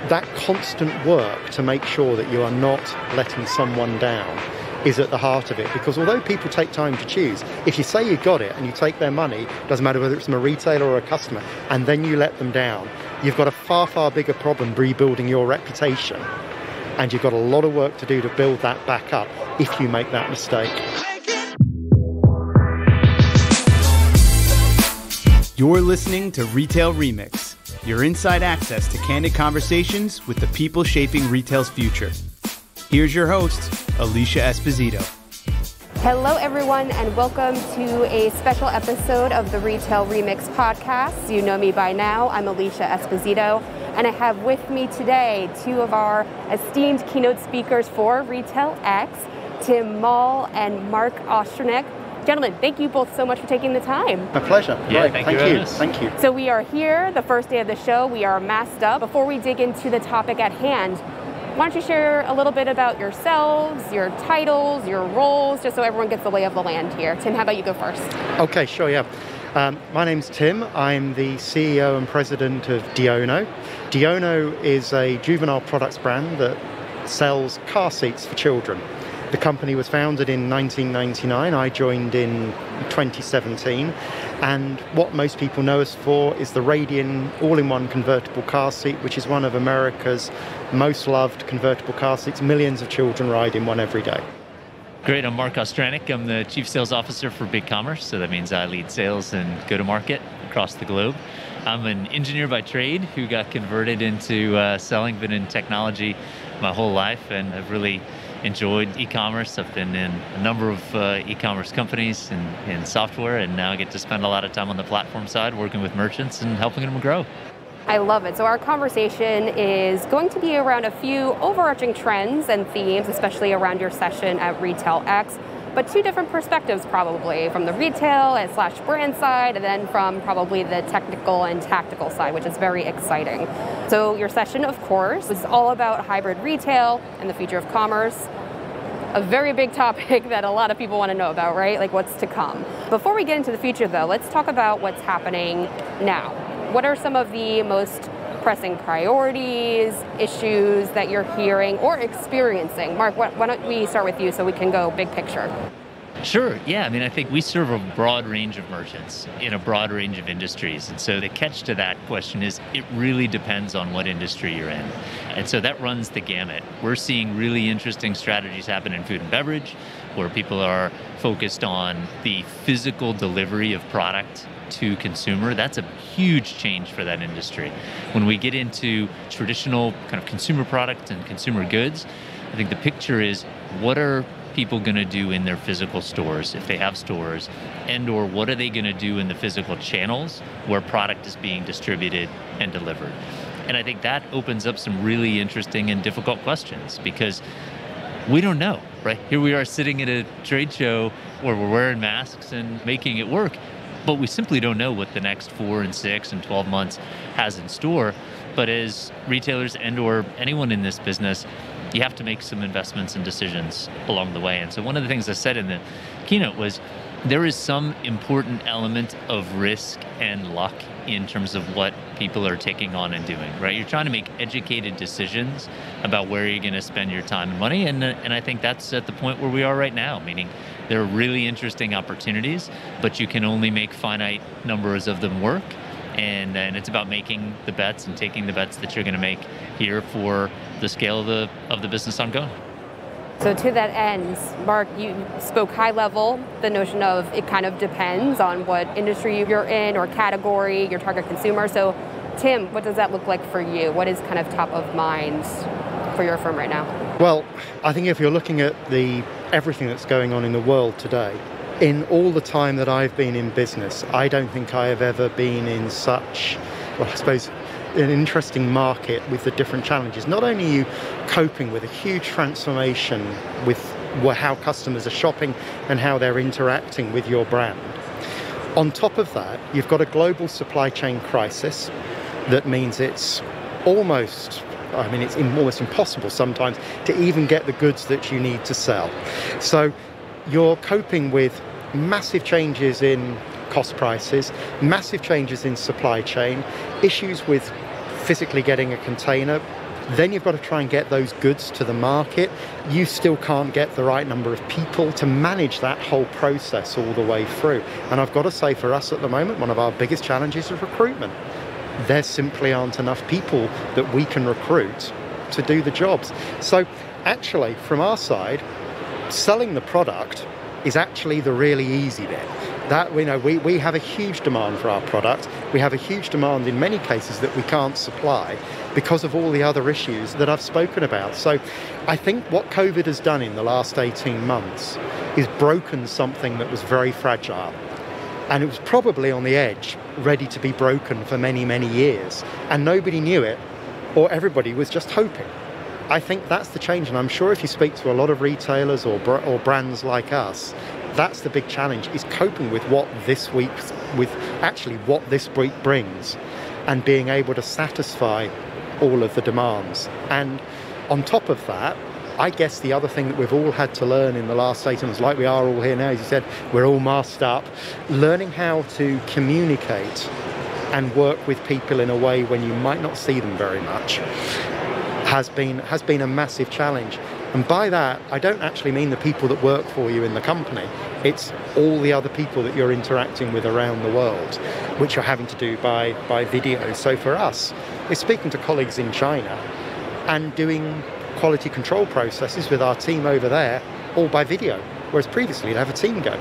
that constant work to make sure that you are not letting someone down is at the heart of it. Because although people take time to choose, if you say you got it and you take their money, doesn't matter whether it's from a retailer or a customer, and then you let them down, you've got a far, far bigger problem rebuilding your reputation. And you've got a lot of work to do to build that back up if you make that mistake. You're listening to Retail Remix, your inside access to candid conversations with the people shaping retail's future. Here's your host, Alicia Esposito. Hello, everyone, and welcome to a special episode of the Retail Remix podcast. You know me by now. I'm Alicia Esposito, and I have with me today two of our esteemed keynote speakers for retailX, Tim Maule and Marc Ostryniec. Gentlemen, thank you both so much for taking the time. My pleasure. Yeah, Great. thank you. Thank you. So we are here, the first day of the show. We are masked up. Before we dig into the topic at hand, why don't you share a little bit about yourselves, your titles, your roles, just so everyone gets the lay of the land here. Tim, how about you go first? Okay, sure, yeah. My name's Tim. I'm the CEO and president of Diono. Diono is a juvenile products brand that sells car seats for children. The company was founded in 1999. I joined in 2017. And what most people know us for is the Radian all-in-one convertible car seat, which is one of America's most loved convertible car seats. Millions of children ride in one every day. Great, I'm Marc Ostryniec. I'm the Chief Sales Officer for BigCommerce, so that means I lead sales and go-to-market across the globe. I'm an engineer by trade who got converted into selling, been in technology my whole life, and I've really enjoyed e-commerce. I've been in a number of e-commerce companies in software, and now I get to spend a lot of time on the platform side working with merchants and helping them grow. I love it. So our conversation is going to be around a few overarching trends and themes, especially around your session at retailX, but two different perspectives probably, from the retail and / brand side, and then from probably the technical and tactical side, which is very exciting. So your session, of course, was all about hybrid retail and the future of commerce. A very big topic that a lot of people want to know about, right? Like what's to come. Before we get into the future though, let's talk about what's happening now. What are some of the most pressing priorities, issues that you're hearing or experiencing? Marc, why don't we start with you so we can go big picture? Sure, yeah. I mean, I think we serve a broad range of merchants in a broad range of industries. And so the catch to that question is it really depends on what industry you're in. And so that runs the gamut. We're seeing really interesting strategies happen in food and beverage, where people are focused on the physical delivery of product to consumer. That's a huge change for that industry. When we get into traditional kind of consumer product and consumer goods, I think the picture is what are people going to do in their physical stores, if they have stores, and or what are they going to do in the physical channels where product is being distributed and delivered. And I think that opens up some really interesting and difficult questions because we don't know, right? Here we are sitting at a trade show where we're wearing masks and making it work, but we simply don't know what the next 4 and 6 and 12 months has in store. But as retailers and or anyone in this business, you have to make some investments and decisions along the way. And so one of the things I said in the keynote was there is some important element of risk and luck in terms of what people are taking on and doing, right? You're trying to make educated decisions about where you're going to spend your time and money. And I think that's at the point where we are right now, meaning there are really interesting opportunities, but you can only make finite numbers of them work. And it's about making the bets and taking the bets that you're going to make here for the scale of the business ongoing. So to that end, Marc, you spoke high level, the notion of it kind of depends on what industry you're in or category, your target consumer. So Tim, what does that look like for you? What is kind of top of mind for your firm right now? Well, I think if you're looking at everything that's going on in the world today, in all the time that I've been in business, I don't think I have ever been in such, well, I suppose, an interesting market with the different challenges. Not only are you coping with a huge transformation with how customers are shopping and how they're interacting with your brand. On top of that, you've got a global supply chain crisis that means it's almost impossible sometimes to even get the goods that you need to sell. So you're coping with massive changes in cost prices, massive changes in supply chain, issues with physically getting a container, Then you've got to try and get those goods to the market. You still can't get the right number of people to manage that whole process all the way through. And I've got to say, for us at the moment, one of our biggest challenges is recruitment. There simply aren't enough people that we can recruit to do the jobs. So actually, from our side, selling the product is actually the really easy bit. That we have a huge demand for our product. We have a huge demand in many cases that we can't supply because of all the other issues that I've spoken about. So I think what COVID has done in the last 18 months is broken something that was very fragile. And it was probably on the edge, ready to be broken for many, many years. And nobody knew it, or everybody was just hoping. I think that's the change. And I'm sure if you speak to a lot of retailers or brands like us, that's the big challenge, is coping with what this week brings and being able to satisfy all of the demands. And on top of that, I guess the other thing that we've all had to learn in the last 18 months, like we are all here now, as you said, we're all masked up, learning how to communicate and work with people in a way when you might not see them very much has been a massive challenge. And by that, I don't actually mean the people that work for you in the company. It's all the other people that you're interacting with around the world, which you're having to do by video. So for us, it's speaking to colleagues in China and doing quality control processes with our team over there, all by video. Whereas previously, you'd have a team go.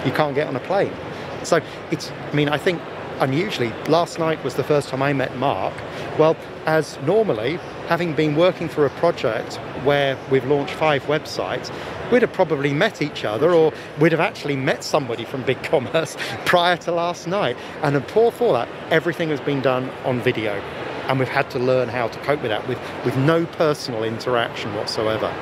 You can't get on a plane. So I think unusually, last night was the first time I met Marc. Well, as normally, having been working through a project where we've launched 5 websites, we'd have probably met each other, or we'd have actually met somebody from BigCommerce prior to last night. And before that, everything has been done on video. And we've had to learn how to cope with that with no personal interaction whatsoever.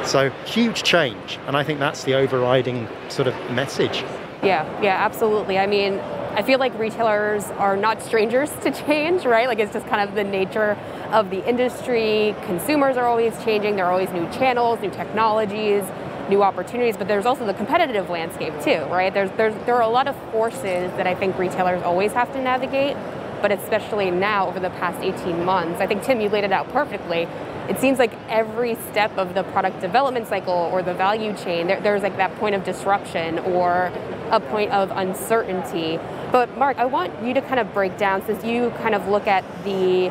So huge change. And I think that's the overriding sort of message. Yeah, absolutely. I mean, I feel like retailers are not strangers to change, right? Like, it's just kind of the nature of the industry. Consumers are always changing. There are always new channels, new technologies, new opportunities, but there's also the competitive landscape too, right? There are a lot of forces that I think retailers always have to navigate, but especially now over the past 18 months. I think, Tim, you laid it out perfectly. It seems like every step of the product development cycle or the value chain, there's like that point of disruption or a point of uncertainty. But Marc, I want you to kind of break down, since you kind of look at the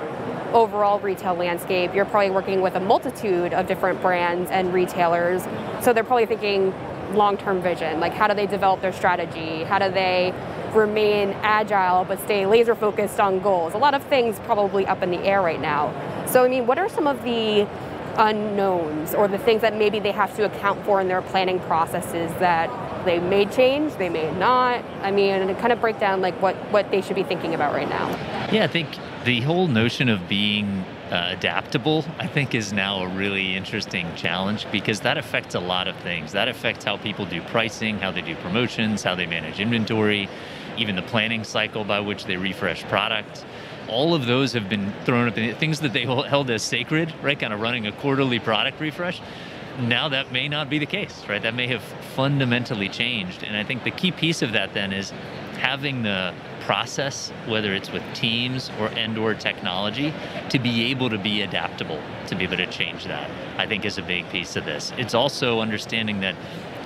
overall retail landscape, you're probably working with a multitude of different brands and retailers. So they're probably thinking long-term vision, like how do they develop their strategy? How do they remain agile but stay laser focused on goals? A lot of things probably up in the air right now. So, I mean, what are some of the unknowns or the things that maybe they have to account for in their planning processes that they may change, they may not? I mean, and kind of break down like what they should be thinking about right now. Yeah, I think the whole notion of being adaptable, I think, is now a really interesting challenge, because that affects a lot of things. That affects how people do pricing, how they do promotions, how they manage inventory, even the planning cycle by which they refresh product. All of those have been thrown up in things that they held as sacred, right? Kind of running a quarterly product refresh. Now that may not be the case, right? That may have fundamentally changed. And I think the key piece of that then is having the process, whether it's with teams or technology, to be able to be adaptable, to be able to change that, I think is a big piece of this. It's also understanding that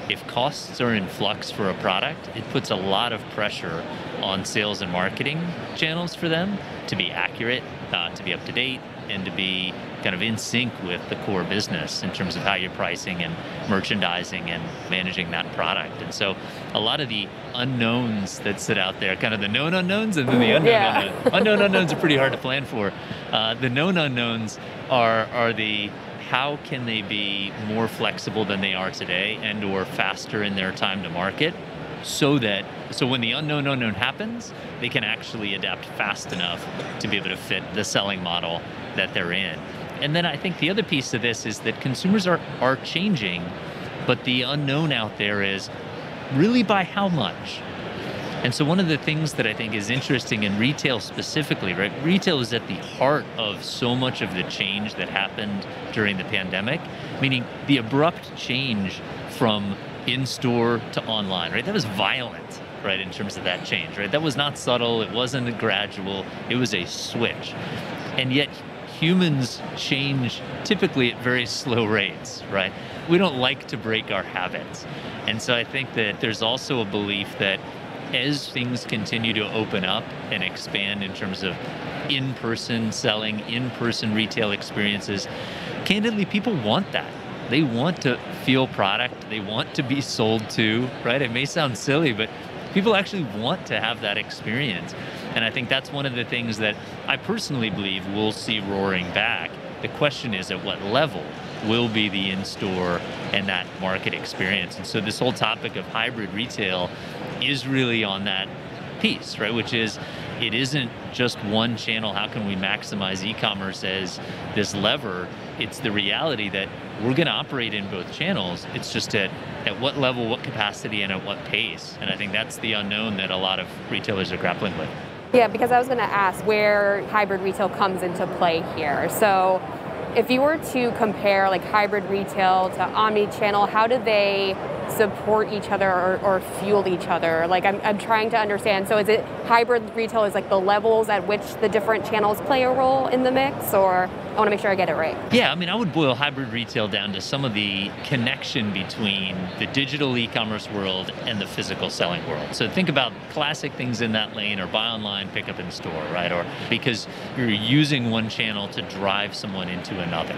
if costs are in flux for a product, it puts a lot of pressure on sales and marketing channels for them to be accurate, to be up to date, and to be kind of in sync with the core business in terms of how you're pricing and merchandising and managing that product. And so a lot of the unknowns that sit out there, kind of the known unknowns and then the unknown unknowns. Unknown unknowns are pretty hard to plan for. The known unknowns are the how can they be more flexible than they are today and or faster in their time to market, so when the unknown happens, they can actually adapt fast enough to be able to fit the selling model that they're in. And then I think the other piece of this is that consumers are changing, but the unknown out there is really by how much. And so one of the things that I think is interesting in retail specifically, right? Retail is at the heart of so much of the change that happened during the pandemic, meaning the abrupt change from in-store to online, right? That was violent, right, in terms of that change, right? That was not subtle, it wasn't gradual, it was a switch. And yet humans change typically at very slow rates, right? We don't like to break our habits. And so I think that there's also a belief that as things continue to open up and expand in terms of in-person selling, in-person retail experiences, candidly, people want that. They want to feel product. They want to be sold to, right? It may sound silly, but people actually want to have that experience. And I think that's one of the things that I personally believe we'll see roaring back. The question is, at what level will be the in-store and that market experience? And so this whole topic of hybrid retail is really on that piece, right? Which is, it isn't just one channel. How can we maximize e-commerce as this lever? It's the reality that we're going to operate in both channels. It's just at what level, what capacity, and at what pace. And I think that's the unknown that a lot of retailers are grappling with. Yeah, because I was going to ask where hybrid retail comes into play here. So if you were to compare like hybrid retail to omnichannel, how do they support each other or fuel each other? Like I'm trying to understand. So is it hybrid retail is like the levels at which the different channels play a role in the mix, or I want to make sure I get it right? Yeah, I mean, I would boil hybrid retail down to some of the connection between the digital e-commerce world and the physical selling world. So think about classic things in that lane, or buy online, pick up in store, right? Or because you're using one channel to drive someone into another.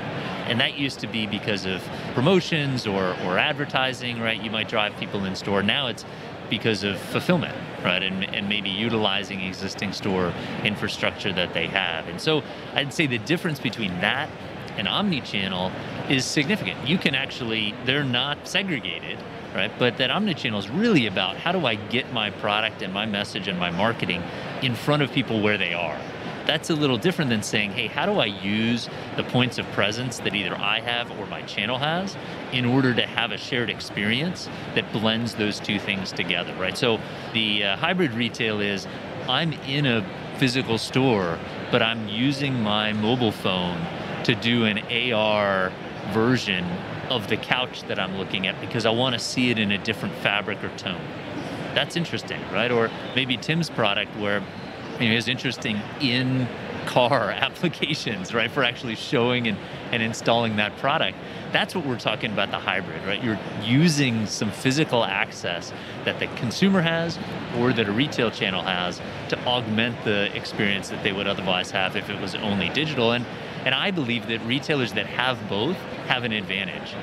And that used to be because of promotions or advertising, right? You might drive people in store. Now it's because of fulfillment, right? And maybe utilizing existing store infrastructure that they have. And so I'd say the difference between that and omnichannel is significant. You can actually, they're not segregated, right? But that omnichannel is really about how do I get my product and my message and my marketing in front of people where they are. That's a little different than saying, hey, how do I use the points of presence that either I have or my channel has in order to have a shared experience that blends those two things together, right? So the hybrid retail is, I'm in a physical store, but I'm using my mobile phone to do an AR version of the couch that I'm looking at because I want to see it in a different fabric or tone. That's interesting, right? Or maybe Tim's product where he has interesting in-car applications, right, for actually showing and installing that product. That's what we're talking about, the hybrid, right? You're using some physical access that the consumer has or that a retail channel has to augment the experience that they would otherwise have if it was only digital. And I believe that retailers that have both have an advantage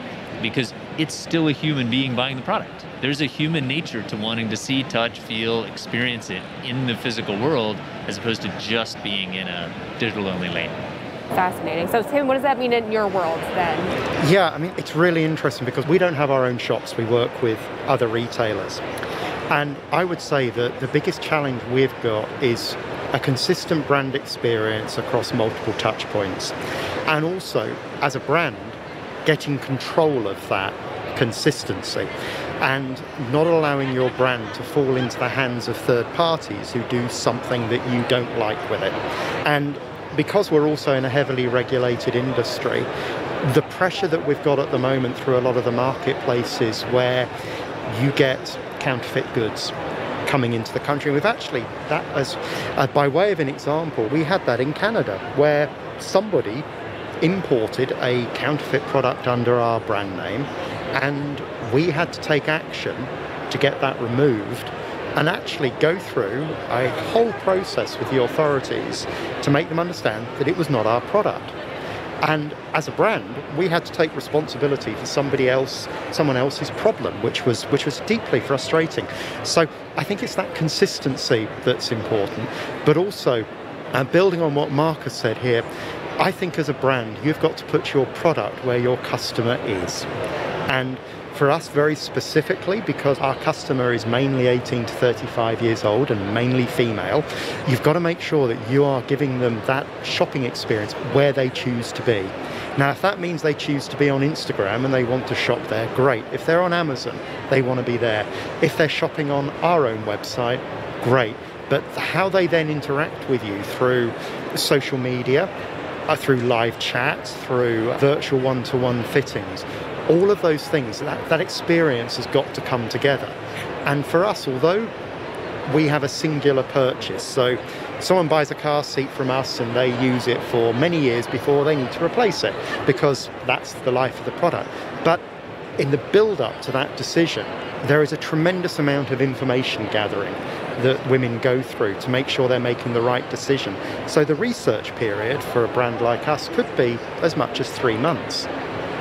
because it's still a human being buying the product. There's a human nature to wanting to see, touch, feel, experience it in the physical world as opposed to just being in a digital-only lane. Fascinating. So Tim, what does that mean in your world then? Yeah, I mean, it's really interesting because we don't have our own shops. We work with other retailers. And I would say that the biggest challenge we've got is a consistent brand experience across multiple touch points. And also, as a brand, getting control of that consistency and not allowing your brand to fall into the hands of third parties who do something that you don't like with it. And because we're also in a heavily regulated industry, the pressure that we've got at the moment through a lot of the marketplaces where you get counterfeit goods coming into the country. We've actually, that as by way of an example, we had that in Canada where somebody imported a counterfeit product under our brand name, and we had to take action to get that removed and actually go through a whole process with the authorities to make them understand that it was not our product. And as a brand, we had to take responsibility for someone else's problem, which was deeply frustrating. So I think it's that consistency that's important, but also building on what Marc has said here, I think as a brand, you've got to put your product where your customer is. And for us, very specifically, because our customer is mainly 18 to 35 years old and mainly female, you've got to make sure that you are giving them that shopping experience where they choose to be. Now, if that means they choose to be on Instagram and they want to shop there, great. If they're on Amazon, they want to be there. If they're shopping on our own website, great. But how they then interact with you through social media, through live chats, through virtual one-to-one fittings, all of those things, that experience has got to come together. And for us, although we have a singular purchase, so someone buys a car seat from us and they use it for many years before they need to replace it, because that's the life of the product. But in the build-up to that decision, there is a tremendous amount of information gathering that women go through to make sure they're making the right decision. So the research period for a brand like us could be as much as 3 months.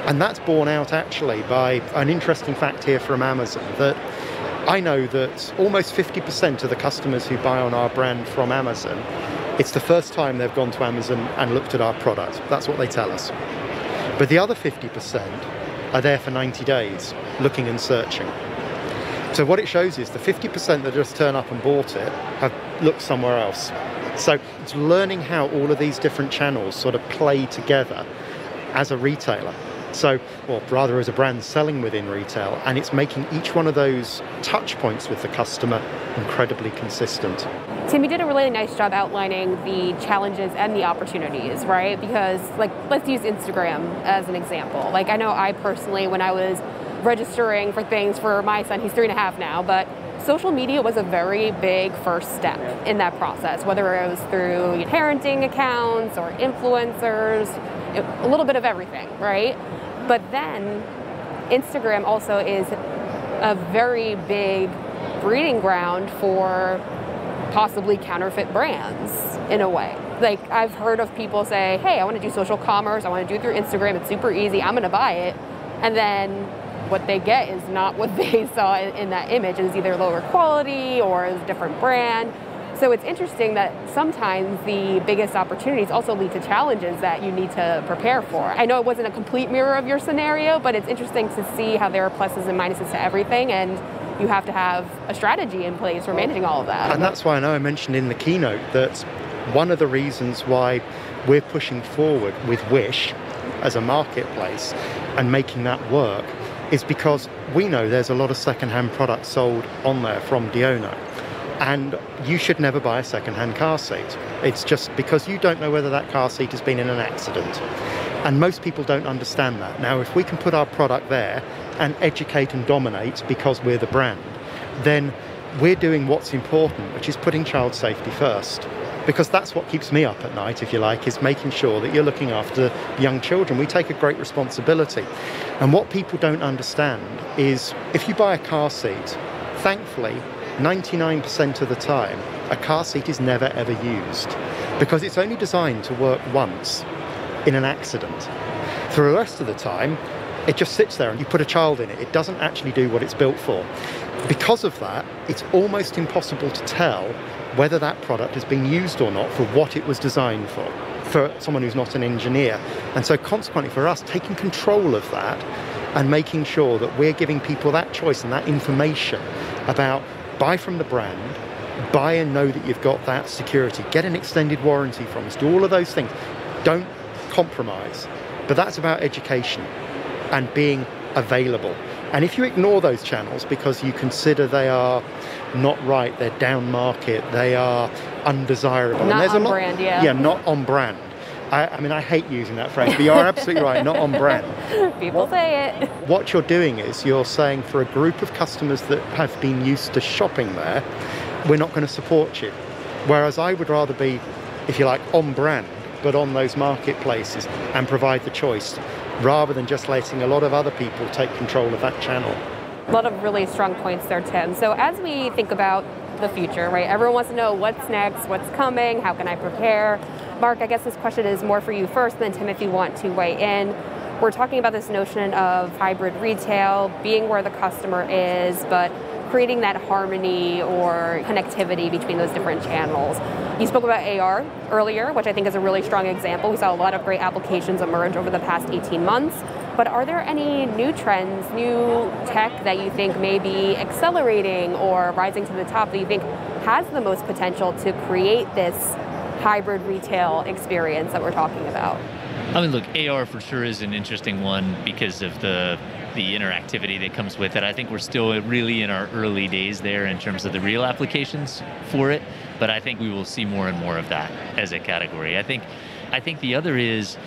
And that's borne out actually by an interesting fact here from Amazon, that I know that almost 50% of the customers who buy on our brand from Amazon, it's the first time they've gone to Amazon and looked at our product. That's what they tell us. But the other 50% are there for 90 days, looking and searching. So what it shows is the 50% that just turn up and bought it have looked somewhere else. So it's learning how all of these different channels sort of play together as a retailer. So, or rather as a brand selling within retail, and it's making each one of those touch points with the customer incredibly consistent. Tim, you did a really nice job outlining the challenges and the opportunities, right? Because, like, let's use Instagram as an example. Like, I know I personally, when I was registering for things for my son, he's 3.5 now, but social media was a very big first step in that process, whether it was through parenting accounts or influencers, a little bit of everything, right? But then Instagram also is a very big breeding ground for possibly counterfeit brands in a way. Like, I've heard of people say, hey, I want to do social commerce, I want to do it through Instagram, it's super easy, I'm going to buy it. And then what they get is not what they saw in that image. It's either lower quality or a different brand. So it's interesting that sometimes the biggest opportunities also lead to challenges that you need to prepare for. I know it wasn't a complete mirror of your scenario, but it's interesting to see how there are pluses and minuses to everything, and you have to have a strategy in place for managing all of that. And that's why I know I mentioned in the keynote that one of the reasons why we're pushing forward with Wish as a marketplace and making that work is because we know there's a lot of second-hand products sold on there from Diono. And you should never buy a second-hand car seat. It's just because you don't know whether that car seat has been in an accident. And most people don't understand that. Now, if we can put our product there and educate and dominate because we're the brand, then we're doing what's important, which is putting child safety first. Because that's what keeps me up at night, if you like, is making sure that you're looking after young children. We take a great responsibility. And what people don't understand is if you buy a car seat, thankfully, 99% of the time, a car seat is never ever used because it's only designed to work once in an accident. For the rest of the time, it just sits there and you put a child in it. It doesn't actually do what it's built for. Because of that, it's almost impossible to tell whether that product has been used or not for what it was designed for someone who's not an engineer. And so consequently for us, taking control of that and making sure that we're giving people that choice and that information about buy from the brand, buy and know that you've got that security, get an extended warranty from us, do all of those things. Don't compromise. But that's about education and being available. And if you ignore those channels because you consider they are not right, they're down market, they are undesirable. Not on brand, yeah. Yeah, not on brand. I mean, I hate using that phrase, but you're absolutely right, not on brand. People say it. What you're doing is you're saying for a group of customers that have been used to shopping there, we're not going to support you. Whereas I would rather be, if you like, on brand, but on those marketplaces and provide the choice, rather than just letting a lot of other people take control of that channel. A lot of really strong points there, Tim. So as we think about the future, right? Everyone wants to know what's next, what's coming, how can I prepare? Mark, I guess this question is more for you first, then Tim, if you want to weigh in. We're talking about this notion of hybrid retail, being where the customer is, but creating that harmony or connectivity between those different channels. You spoke about AR earlier, which I think is a really strong example. We saw a lot of great applications emerge over the past 18 months. But are there any new trends, new tech that you think may be accelerating or rising to the top that you think has the most potential to create this hybrid retail experience that we're talking about? I mean, look, AR for sure is an interesting one because of the interactivity that comes with it. I think we're still really in our early days there in terms of the real applications for it, but I think we will see more and more of that as a category. I think the other is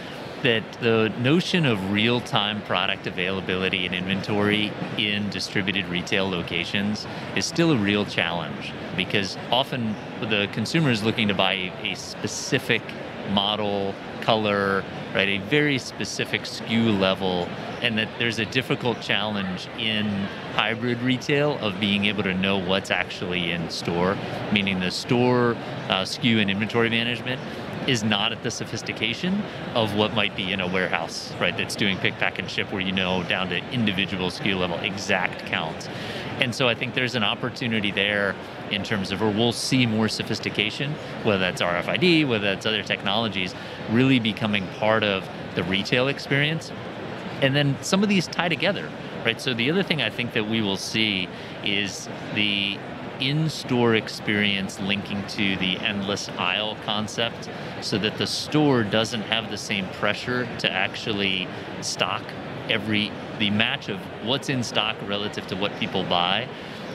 that the notion of real-time product availability and inventory in distributed retail locations is still a real challenge, because often the consumer is looking to buy a specific model, color, right, a very specific SKU level, and that there's a difficult challenge in hybrid retail of being able to know what's actually in store, meaning the store SKU and inventory management is not at the sophistication of what might be in a warehouse, right, that's doing pick, pack, and ship, where you know down to individual SKU level exact counts. And so I think there's an opportunity there in terms of, or we'll see more sophistication, whether that's RFID, whether that's other technologies, really becoming part of the retail experience. And then some of these tie together, right? So the other thing I think that we will see is the in-store experience linking to the endless aisle concept, so that the store doesn't have the same pressure to actually stock the match of what's in stock relative to what people buy.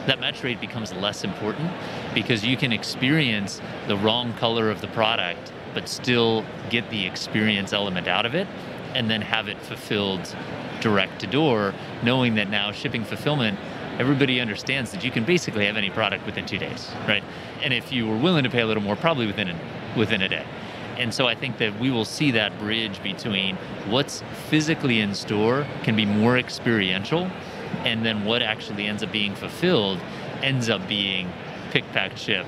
That match rate becomes less important, because you can experience the wrong color of the product but still get the experience element out of it, and then have it fulfilled direct to door, knowing that now shipping fulfillment, everybody understands that you can basically have any product within 2 days, right? And if you were willing to pay a little more, probably within a day. And so I think that we will see that bridge between what's physically in store can be more experiential, and then what actually ends up being fulfilled ends up being pick, pack, ship,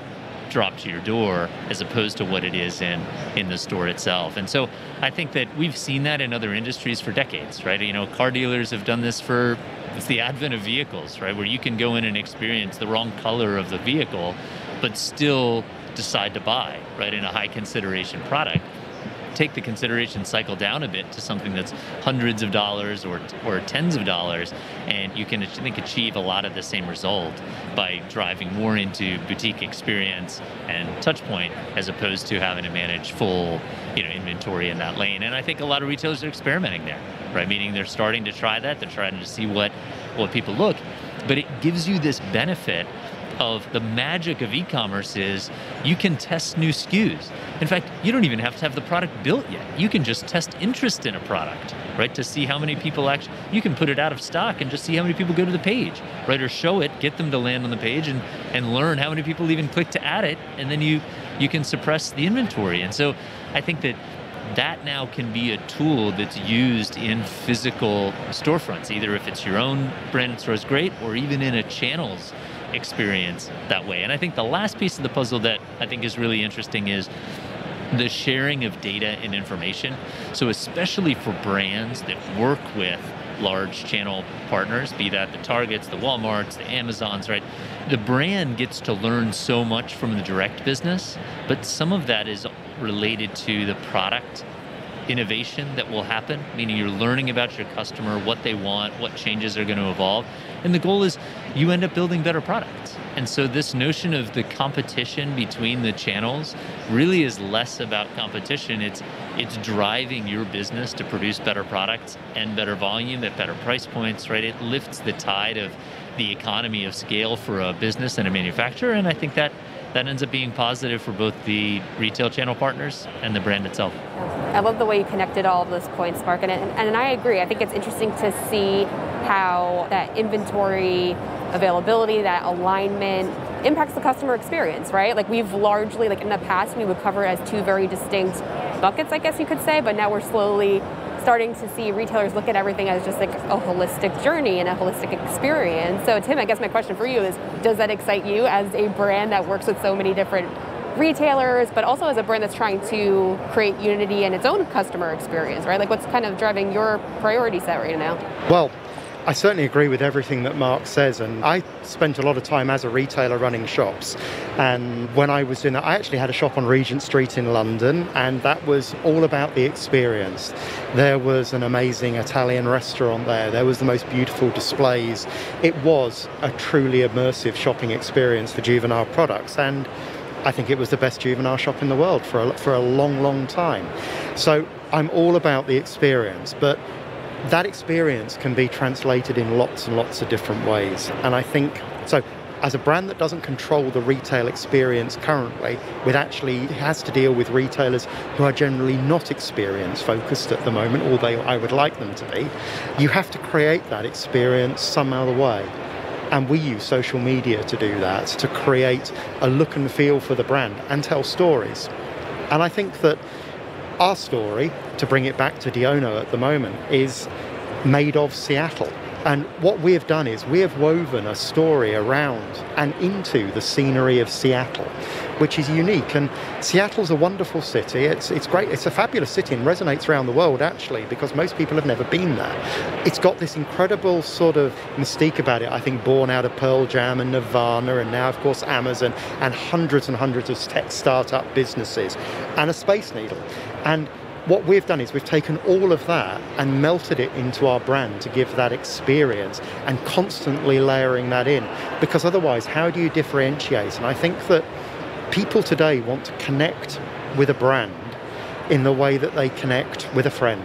drop to your door, as opposed to what it is in the store itself. And so I think that we've seen that in other industries for decades, right? You know, car dealers have done this it's the advent of vehicles, right? Where you can go in and experience the wrong color of the vehicle, but still decide to buy, right, in a high consideration product. Take the consideration cycle down a bit to something that's hundreds of dollars or tens of dollars, and you can, I think, achieve a lot of the same result by driving more into boutique experience and touch point, as opposed to having to manage full, inventory in that lane. And I think a lot of retailers are experimenting there, right? Meaning they're starting to try that. They're trying to see what people look, but it gives you this benefit of the magic of e-commerce is you can test new SKUs. In fact, you don't even have to have the product built yet. You can just test interest in a product, right? To see how many people you can put it out of stock and just see how many people go to the page, right? Or show it, get them to land on the page and learn how many people even click to add it, and then you can suppress the inventory. And so I think that now can be a tool that's used in physical storefronts, either if it's your own branded store is great, or even in a channels experience that way. And I think the last piece of the puzzle that I think is really interesting is the sharing of data and information. So especially for brands that work with large channel partners, be that the Targets, the Walmarts, the Amazons, right? The brand gets to learn so much from the direct business, but some of that is related to the product innovation that will happen, meaning you're learning about your customer, what they want, what changes are going to evolve. And the goal is you end up building better products. And so this notion of the competition between the channels really is less about competition. It's driving your business to produce better products and better volume at better price points, right? It lifts the tide of the economy of scale for a business and a manufacturer. And I think that ends up being positive for both the retail channel partners and the brand itself. I love the way you connected all of those points, Marc, and I agree. I think it's interesting to see how that inventory availability, that alignment impacts the customer experience, right? Like we've largely, like in the past, we would cover it as two very distinct buckets, I guess you could say, but now we're slowly starting to see retailers look at everything as just like a holistic journey and a holistic experience. So Tim, I guess my question for you is, does that excite you as a brand that works with so many different retailers, but also as a brand that's trying to create unity in its own customer experience, right? Like what's kind of driving your priority set right now? Well, I certainly agree with everything that Marc says, and I spent a lot of time as a retailer running shops, and when I was doing that, I actually had a shop on Regent Street in London, and that was all about the experience. There was an amazing Italian restaurant there was the most beautiful displays. It was a truly immersive shopping experience for juvenile products, and I think it was the best juvenile shop in the world for a long, long time. So I'm all about the experience, but that experience can be translated in lots and lots of different ways. And I think, so as a brand that doesn't control the retail experience currently, it actually has to deal with retailers who are generally not experience focused at the moment, although I would like them to be. You have to create that experience some other way. And we use social media to do that, to create a look and feel for the brand and tell stories. And I think that our story, to bring it back to Diono at the moment, is made of Seattle. And what we have done is we have woven a story around and into the scenery of Seattle, which is unique. And Seattle's a wonderful city. It's great. It's a fabulous city and resonates around the world, actually, because most people have never been there. It's got this incredible sort of mystique about it, I think, born out of Pearl Jam and Nirvana, and now, of course, Amazon, and hundreds of tech startup businesses, and a Space Needle. And what we've done is we've taken all of that and melted it into our brand to give that experience, and constantly layering that in, because otherwise, how do you differentiate? And I think that people today want to connect with a brand in the way that they connect with a friend.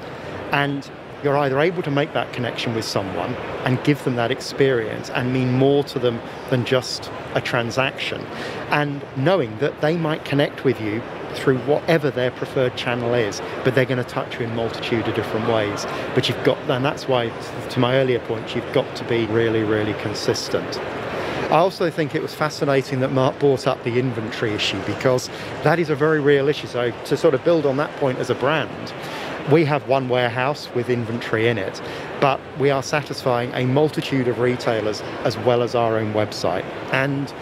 And you're either able to make that connection with someone and give them that experience and mean more to them than just a transaction, and knowing that they might connect with you through whatever their preferred channel is, but they're going to touch you in a multitude of different ways. But you've got, and that's why, to my earlier point, you've got to be really, really consistent. I also think it was fascinating that Marc brought up the inventory issue, because that is a very real issue. So to sort of build on that point as a brand, we have one warehouse with inventory in it, but we are satisfying a multitude of retailers as well as our own website. And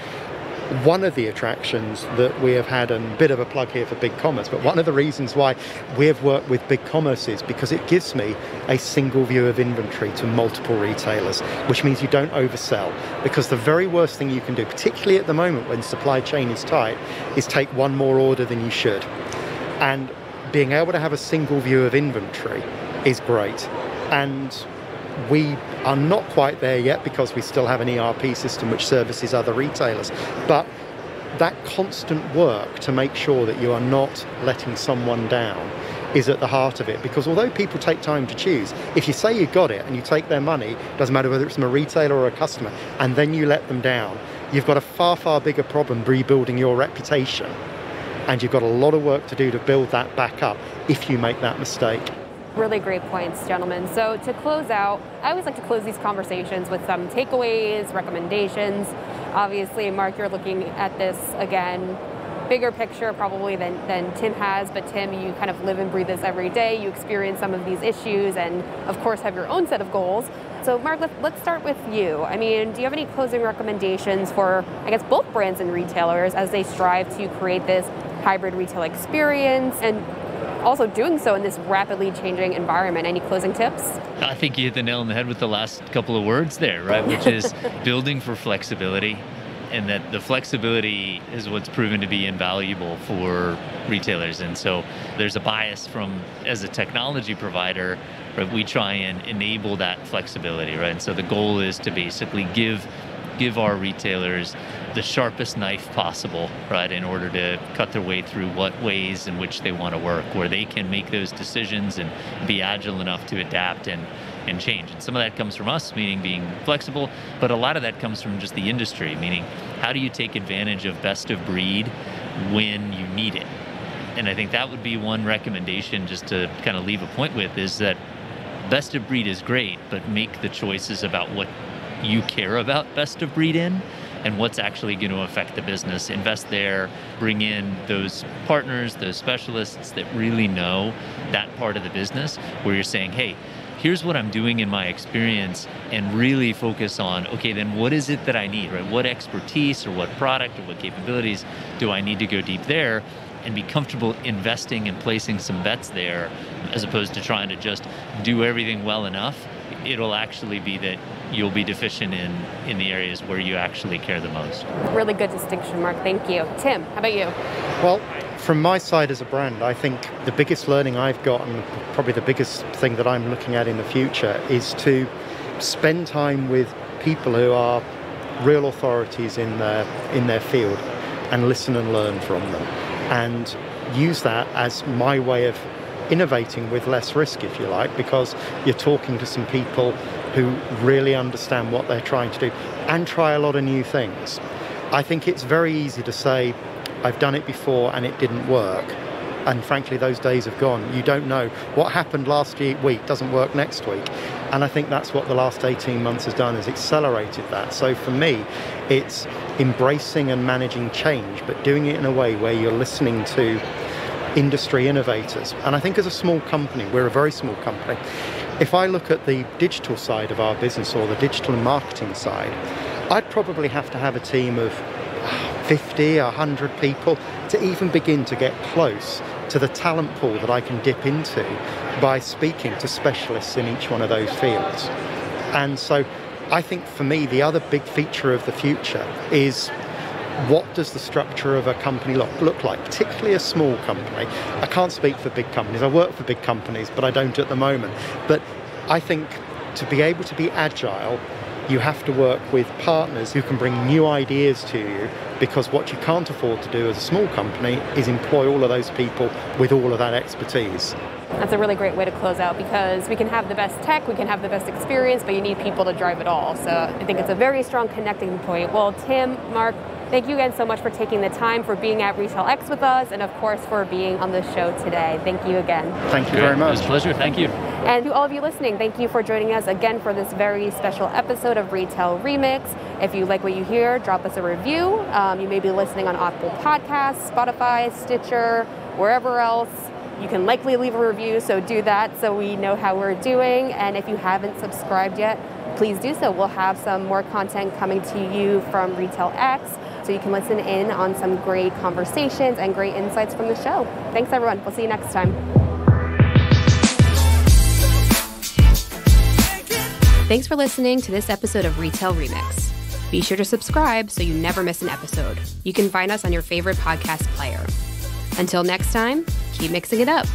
one of the attractions that we have had, and a bit of a plug here for BigCommerce, but one of the reasons why we have worked with BigCommerce is because it gives me a single view of inventory to multiple retailers, which means you don't oversell. Because the very worst thing you can do, particularly at the moment when supply chain is tight, is take one more order than you should. And being able to have a single view of inventory is great. And we are not quite there yet because we still have an ERP system which services other retailers. But that constant work to make sure that you are not letting someone down is at the heart of it. Because although people take time to choose, if you say you got it and you take their money, doesn't matter whether it's from a retailer or a customer, and then you let them down, you've got a far, far bigger problem rebuilding your reputation. And you've got a lot of work to do to build that back up if you make that mistake. Really great points, gentlemen. So to close out, I always like to close these conversations with some takeaways, recommendations. Obviously, Marc, you're looking at this, again, bigger picture probably than Tim has, but Tim, you kind of live and breathe this every day. You experience some of these issues and, of course, have your own set of goals. So, Marc, let's start with you. I mean, do you have any closing recommendations for, I guess, both brands and retailers as they strive to create this hybrid retail experience, and also doing so in this rapidly changing environment? Any closing tips? I think you hit the nail on the head with the last couple of words there, right? Which is building for flexibility, and that the flexibility is what's proven to be invaluable for retailers. And so there's a bias from, as a technology provider, right, we try and enable that flexibility, right? And so the goal is to basically give our retailers the sharpest knife possible, right, in order to cut their way through what ways in which they want to work, where they can make those decisions and be agile enough to adapt and change. And some of that comes from us, meaning being flexible, but a lot of that comes from just the industry, meaning how do you take advantage of best of breed when you need it? And I think that would be one recommendation, just to kind of leave a point with, is that best of breed is great, but make the choices about what you care about best of breed in and what's actually going to affect the business. Invest there, bring in those partners, those specialists that really know that part of the business, where you're saying, hey, here's what I'm doing in my experience, and really focus on, okay, then what is it that I need, right? What expertise or what product or what capabilities do I need to go deep there, and be comfortable investing and placing some bets there, as opposed to trying to just do everything well enough. It'll actually be that you'll be deficient in the areas where you actually care the most. Really good distinction, Marc. Thank you. Tim, how about you? Well, from my side as a brand, I think the biggest learning I've got, and probably the biggest thing that I'm looking at in the future, is to spend time with people who are real authorities in their field, and listen and learn from them, and use that as my way of innovating with less risk, if you like, because you're talking to some people who really understand what they're trying to do and try a lot of new things. I think it's very easy to say, I've done it before and it didn't work. And frankly, those days have gone. You don't know what happened last week doesn't work next week. And I think that's what the last 18 months has done, is accelerated that. So for me, it's embracing and managing change, but doing it in a way where you're listening to industry innovators. And I think as a small company, we're a very small company, if I look at the digital side of our business, or the digital and marketing side, I'd probably have to have a team of 50, 100 people to even begin to get close to the talent pool that I can dip into by speaking to specialists in each one of those fields. And so I think for me, the other big feature of the future is, what does the structure of a company look like, particularly a small company? I can't speak for big companies. I work for big companies, but I don't at the moment. But I think to be able to be agile, you have to work with partners who can bring new ideas to you, because what you can't afford to do as a small company is employ all of those people with all of that expertise. That's a really great way to close out, because we can have the best tech, we can have the best experience, but you need people to drive it all. So I think it's a very strong connecting point. Well, Tim, Marc, thank you again so much for taking the time, for being at retailX with us, and of course for being on the show today. Thank you again. Thank you very much. It was a pleasure. Thank you. And to all of you listening, thank you for joining us again for this very special episode of Retail Remix. If you like what you hear, drop us a review. You may be listening on Apple Podcasts, Spotify, Stitcher, wherever else. You can likely leave a review, so do that so we know how we're doing. And if you haven't subscribed yet, please do so. We'll have some more content coming to you from retailX, so you can listen in on some great conversations and great insights from the show. Thanks, everyone. We'll see you next time. Thanks for listening to this episode of Retail Remix. Be sure to subscribe so you never miss an episode. You can find us on your favorite podcast player. Until next time, keep mixing it up.